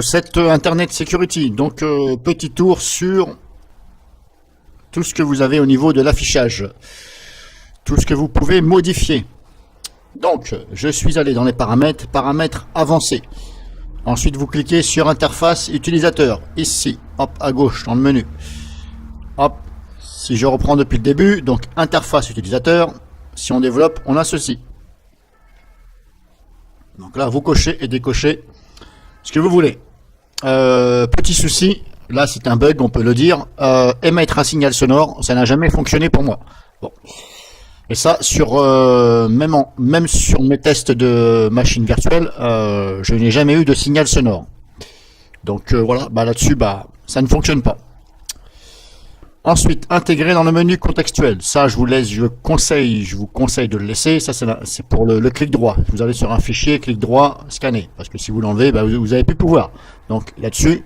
cette Internet Security. Donc, petit tour sur tout ce que vous avez au niveau de l'affichage, tout ce que vous pouvez modifier. Donc, je suis allé dans les paramètres, paramètres avancés. Ensuite, vous cliquez sur interface utilisateur, ici, hop, à gauche, dans le menu. Hop, si je reprends depuis le début, donc interface utilisateur, si on développe, on a ceci. Donc là, vous cochez et décochez ce que vous voulez. Petit souci, là c'est un bug, on peut le dire, émettre un signal sonore, ça n'a jamais fonctionné pour moi. Bon. Et ça, sur même sur mes tests de machine virtuelle, je n'ai jamais eu de signal sonore. Donc voilà, bah là-dessus, bah ça ne fonctionne pas. Ensuite, intégrer dans le menu contextuel. Ça, je vous laisse, je vous conseille de le laisser. Ça, c'est pour le clic droit. Vous allez sur un fichier, clic droit, scanner. Parce que si vous l'enlevez, bah, vous n'avez plus pouvoir. Donc là-dessus,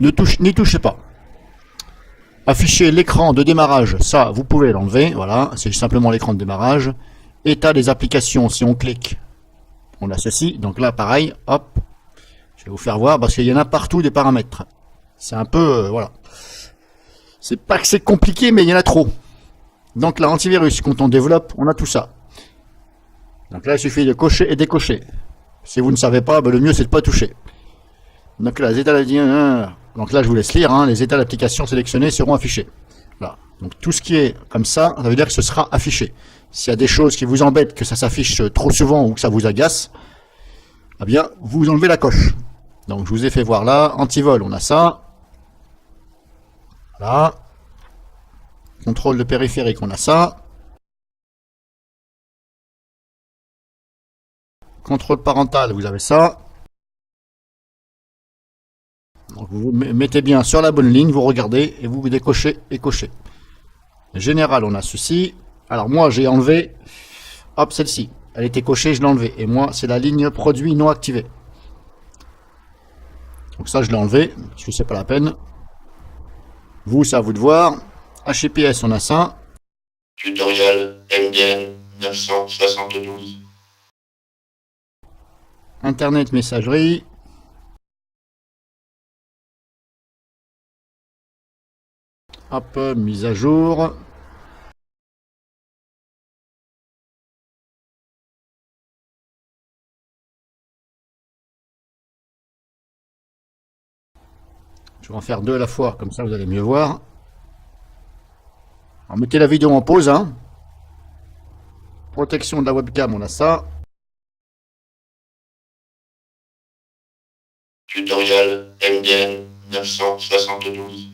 n'y touchez pas. Afficher l'écran de démarrage. Ça, vous pouvez l'enlever. Voilà, c'est simplement l'écran de démarrage. État des applications. Si on clique, on a ceci. Donc là, pareil, hop. Je vais vous faire voir parce qu'il y en a partout des paramètres. C'est un peu, voilà. C'est pas que c'est compliqué, mais il y en a trop. Donc là, antivirus, quand on développe, on a tout ça. Donc là, il suffit de cocher et décocher. Si vous ne savez pas, ben, le mieux c'est de ne pas toucher. Donc là, les états donc là, je vous laisse lire. Hein, les états d'application sélectionnés seront affichés. Là. Donc tout ce qui est comme ça veut dire que ce sera affiché. S'il y a des choses qui vous embêtent, que ça s'affiche trop souvent ou que ça vous agace, eh bien, vous enlevez la coche. Donc je vous ai fait voir là, antivol, on a ça. Voilà. Contrôle de périphérique, on a ça. Contrôle parental, vous avez ça. Donc vous mettez bien sur la bonne ligne, vous regardez et vous décochez et cochez. Général, on a ceci. Alors moi, j'ai enlevé, hop, celle-ci. Elle était cochée, je l'ai enlevée. Et moi, c'est la ligne produit non activé. Donc ça, je l'ai enlevé, parce que c'est pas la peine. Vous, c'est à vous de voir. HTTPS, on a ça. Tutoriel MDN 972. Internet messagerie. Hop, mise à jour. Je vais en faire deux à la fois, comme ça vous allez mieux voir. Alors mettez la vidéo en pause. Hein. Protection de la webcam, on a ça. Tutoriel MDN 972.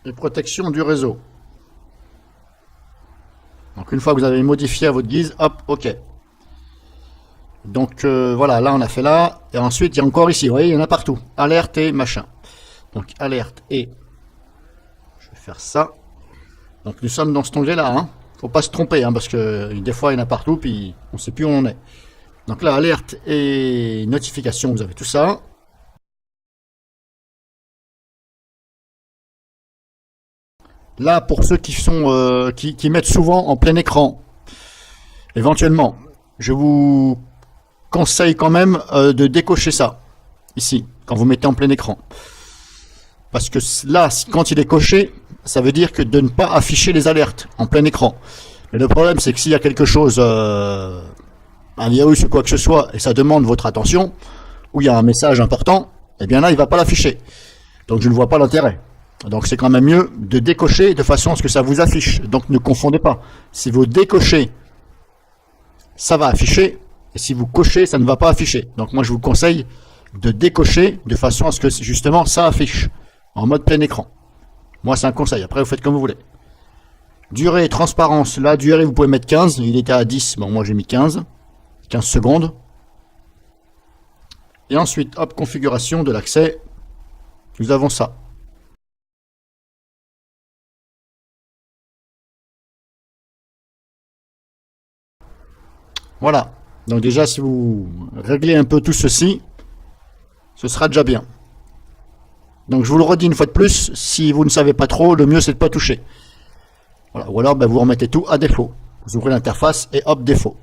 Et protection du réseau. Donc une fois que vous avez modifié à votre guise, hop, ok. Donc voilà, là on a fait là. Et ensuite il y a encore ici, vous voyez, il y en a partout. Alerte et machin. Donc alerte et... Je vais faire ça. Donc nous sommes dans cet onglet là. Hein. Faut pas se tromper, hein, parce que des fois il y en a partout, puis on sait plus où on est. Donc là, alerte et notification, vous avez tout ça. Là, pour ceux qui sont qui mettent souvent en plein écran, éventuellement, je vous conseille quand même de décocher ça, ici, quand vous mettez en plein écran. Parce que là, quand il est coché, ça veut dire que de ne pas afficher les alertes en plein écran. Mais le problème, c'est que s'il y a quelque chose, un virus ou quoi que ce soit, et ça demande votre attention, ou il y a un message important, eh bien là, il ne va pas l'afficher. Donc je ne vois pas l'intérêt. Donc c'est quand même mieux de décocher de façon à ce que ça vous affiche. Donc ne confondez pas. Si vous décochez, ça va afficher. Et si vous cochez, ça ne va pas afficher. Donc moi je vous conseille de décocher de façon à ce que justement ça affiche en mode plein écran. Moi c'est un conseil. Après vous faites comme vous voulez. Durée et transparence. La durée vous pouvez mettre 15. Il était à 10. Bon moi j'ai mis 15. 15 secondes. Et ensuite, hop, configuration de l'accès. Nous avons ça. Voilà. Donc déjà, si vous réglez un peu tout ceci, ce sera déjà bien. Donc je vous le redis une fois de plus, si vous ne savez pas trop, le mieux c'est de ne pas toucher. Voilà. Ou alors ben, vous remettez tout à défaut. Vous ouvrez l'interface et hop, défaut.